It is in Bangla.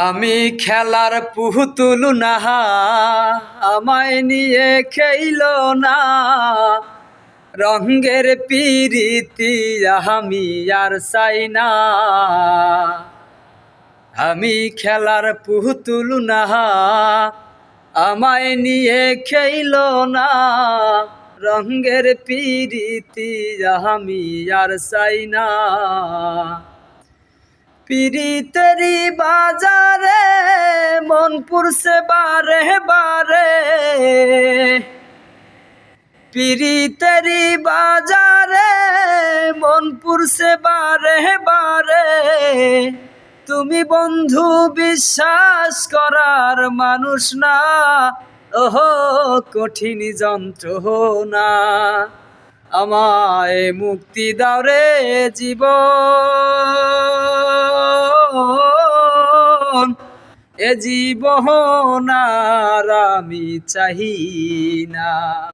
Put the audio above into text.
আমি খেলার পুতুল না, আমায় নিয়ে খেইলো না। রঙের পিরিতি আমি আর চাই না। আমি খেলার পুতুল না, আমায় নিয়ে খেইলো না। রঙের পিরিতি আমি আর চাই না। পিরিতেরি বাজারে মন পুরছে বারে বারে। পিরিতেরি বাজারে মন পুরছে বারে বারে। তুমি বন্ধু বিশ্বাস করার মানুষ না, ওহো কঠিন যন্ত্রণা। আমায় মুক্তি দাও রে জীবন, এ জীবন আর আমি চাহি না।